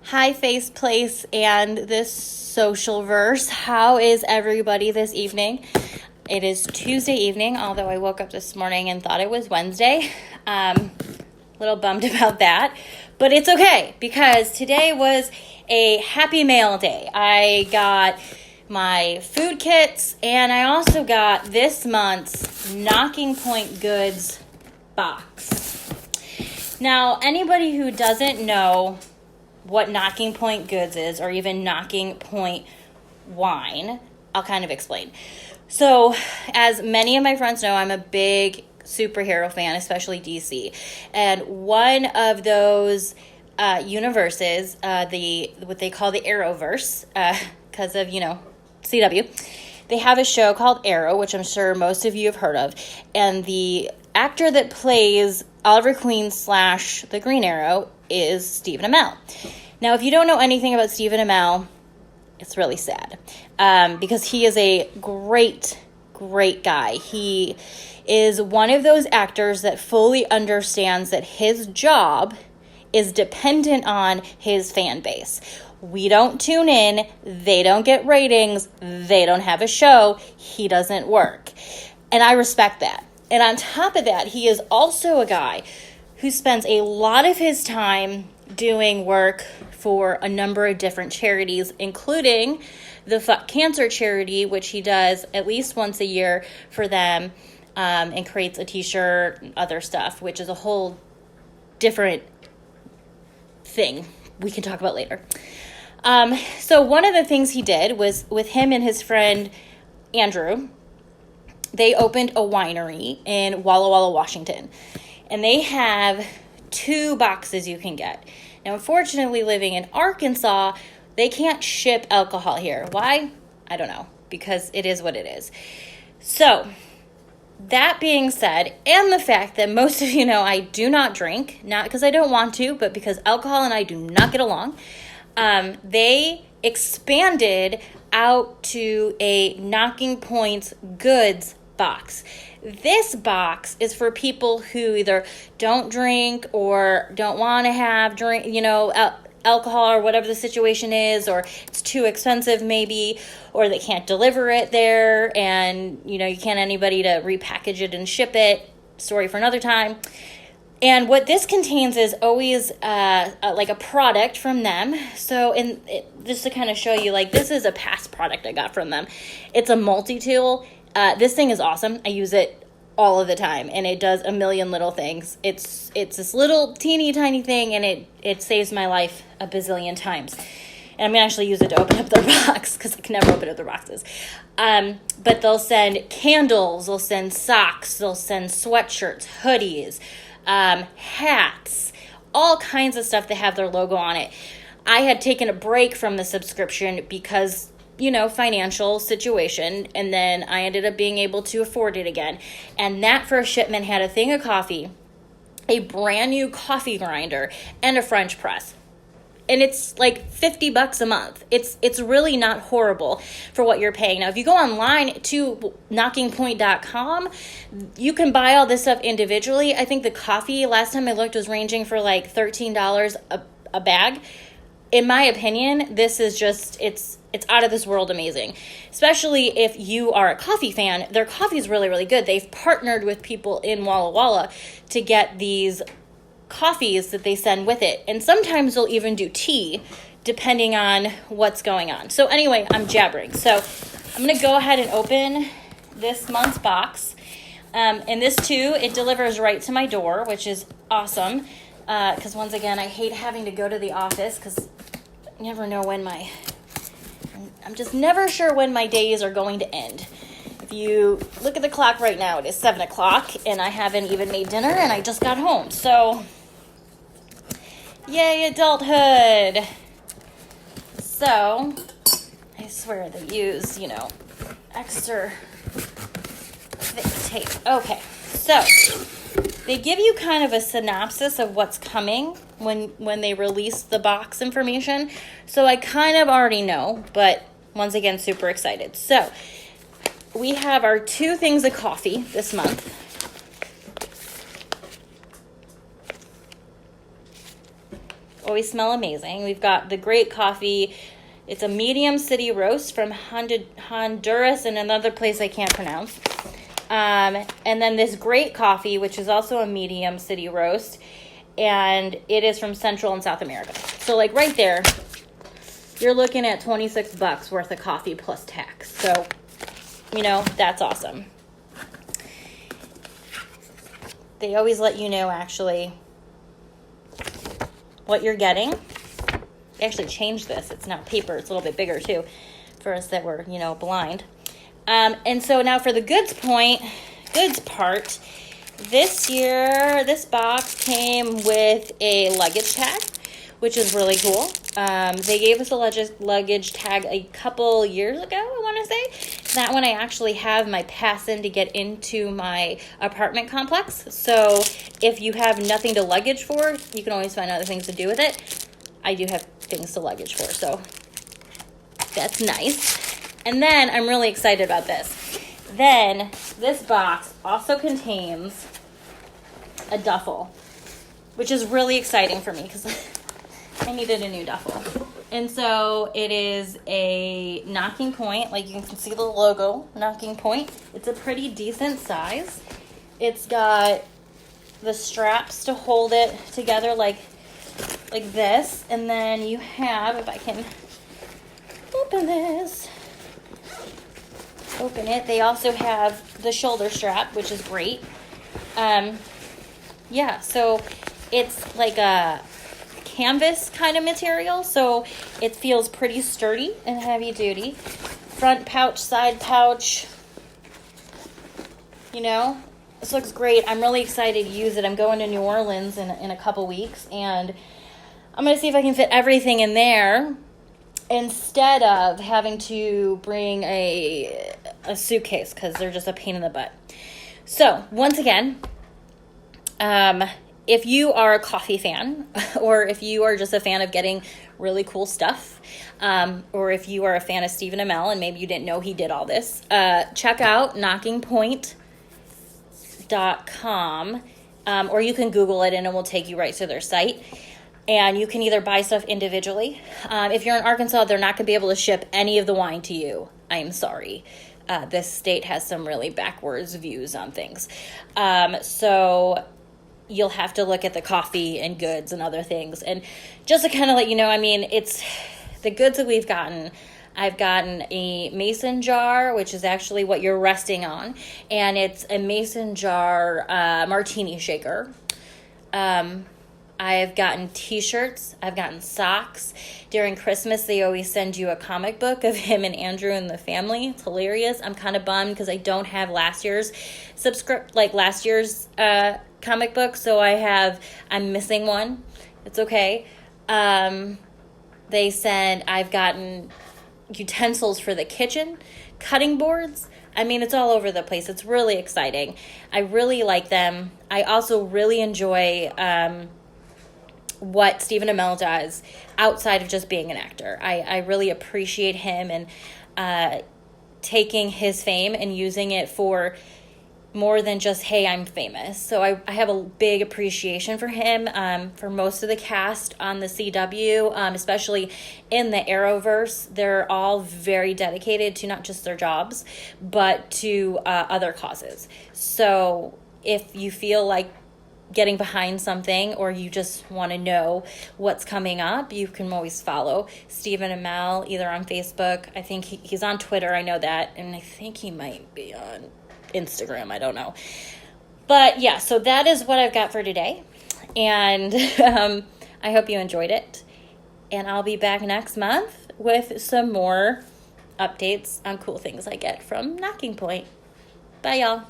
Hi, Face Place and this social verse. How is everybody this evening? It is Tuesday evening, although I woke up this morning and thought it was Wednesday. A little bummed about that, but it's okay because today was a happy mail day. I got my food kits and I also got this month's Nocking Point Goods box. Now, anybody who doesn't know what Nocking Point Goods is, or even Nocking Point Wine, I'll kind of explain. So, as many of my friends know, I'm a big superhero fan, especially DC. And one of those universes, what they call the Arrowverse, because of, CW, they have a show called Arrow, which I'm sure most of you have heard of. And the actor that plays Oliver Queen / the Green Arrow is Stephen Amell. Now, if you don't know anything about Stephen Amell, it's really sad because he is a great guy. He is one of those actors that fully understands that his job is dependent on his fan base. We don't tune in, they don't get ratings, they don't have a show, he doesn't work. And I respect that. And on top of that, he is also a guy who spends a lot of his time doing work for a number of different charities, including the Fuck Cancer charity, which he does at least once a year for them, and creates a t-shirt and other stuff, which is a whole different thing we can talk about later. So one of the things he did was with him and his friend Andrew, they opened a winery in Walla Walla, Washington. And they have 2 boxes you can get. Now, unfortunately, living in Arkansas, they can't ship alcohol here. Why? I don't know, because it is what it is. So, that being said, and the fact that most of you know I do not drink, not because I don't want to, but because alcohol and I do not get along, they expanded out to a Nocking Points Goods box. This box is for people who either don't drink or don't want to have alcohol or whatever the situation is, or it's too expensive maybe, or they can't deliver it there and, you can't anybody to repackage it and ship it. Story for another time. And what this contains is always like a product from them. So just to kind of show you, this is a past product I got from them. It's a multi-tool. This thing is awesome. I use it all of the time, and it does a million little things. It's this little teeny tiny thing, and it saves my life a bazillion times. And I'm going to actually use it to open up their box because I can never open up their boxes. But they'll send candles, they'll send socks, they'll send sweatshirts, hoodies, hats, all kinds of stuff that have their logo on it. I had taken a break from the subscription because financial situation, and then I ended up being able to afford it again. And that first shipment had a thing of coffee, a brand new coffee grinder, and a French press. And it's like $50 a month. It's really not horrible for what you're paying. Now, if you go online to knockingpoint.com, you can buy all this stuff individually. I think the coffee, last time I looked, was ranging for like $13 a bag. In my opinion, this is just, it's out of this world amazing. Especially if you are a coffee fan, their coffee is really, really good. They've partnered with people in Walla Walla to get these coffees that they send with it. And sometimes they'll even do tea, depending on what's going on. So anyway, I'm jabbering. So I'm going to go ahead and open this month's box. And this too, it delivers right to my door, which is awesome. Because once again, I hate having to go to the office because I never know I'm just never sure when my days are going to end. If you look at the clock right now, it is 7 o'clock and I haven't even made dinner and I just got home. So, yay, adulthood. So, I swear they use, extra thick tape. Okay, so they give you kind of a synopsis of what's coming when they release the box information. So I kind of already know, but once again, super excited. So we have our 2 things of coffee this month. always smell amazing. We've got the great coffee. It's a medium city roast from Honduras and another place I can't pronounce. And then this great coffee, which is also a medium city roast, and it is from Central and South America. So like right there, you're looking at $26 worth of coffee plus tax. So, you know, that's awesome. They always let you know actually what you're getting. They actually changed this. It's not paper. It's a little bit bigger too for us that were, you know, blind. And so now for the goods part, this year, this box came with a luggage tag, which is really cool. They gave us a luggage tag a couple years ago, I want to say. That one I actually have my pass in to get into my apartment complex. So if you have nothing to luggage for, you can always find other things to do with it. I do have things to luggage for, so that's nice. And then I'm really excited about this. Then this box also contains a duffel, which is really exciting for me because I needed a new duffel. And so it is a Nocking point, like you can see the logo, Nocking point. It's a pretty decent size. It's got the straps to hold it together like this. And then you have, if I can open this, open it. They also have the shoulder strap, which is great. Yeah, so it's like a canvas kind of material, so it feels pretty sturdy and heavy duty. Front pouch, side pouch, you know, this looks great. I'm really excited to use it. I'm going to New Orleans in a couple weeks, and I'm going to see if I can fit everything in there instead of having to bring a suitcase because they're just a pain in the butt. So once again, if you are a coffee fan, or if you are just a fan of getting really cool stuff, or if you are a fan of Stephen Amell and maybe you didn't know he did all this, check out knockingpoint.com, or you can Google it and it will take you right to their site. And you can either buy stuff individually. If you're in Arkansas, they're not going to be able to ship any of the wine to you. I'm sorry. This state has some really backwards views on things. So you'll have to look at the coffee and goods and other things. And just to kind of let you know, I mean, it's the goods that we've gotten. I've gotten a mason jar, which is actually what you're resting on. And it's a mason jar martini shaker. I've gotten t-shirts. I've gotten socks. During Christmas, they always send you a comic book of him and Andrew and the family. It's hilarious. I'm kind of bummed because I don't have last year's comic book, so I'm missing one. It's okay. I've gotten utensils for the kitchen, cutting boards. I mean, it's all over the place. It's really exciting. I really like them. I also really enjoy what Stephen Amell does outside of just being an actor. I really appreciate him and taking his fame and using it for more than just, hey, I'm famous. So I have a big appreciation for him, for most of the cast on the CW, especially in the Arrowverse. They're all very dedicated to not just their jobs, but to other causes. So if you feel like getting behind something or you just want to know what's coming up, you can always follow Stephen Amell either on Facebook. I think he's on Twitter, I know that, and I think he might be on Instagram, I don't know. But yeah, so that is what I've got for today, and I hope you enjoyed it, and I'll be back next month with some more updates on cool things I get from Nocking Point. Bye, y'all.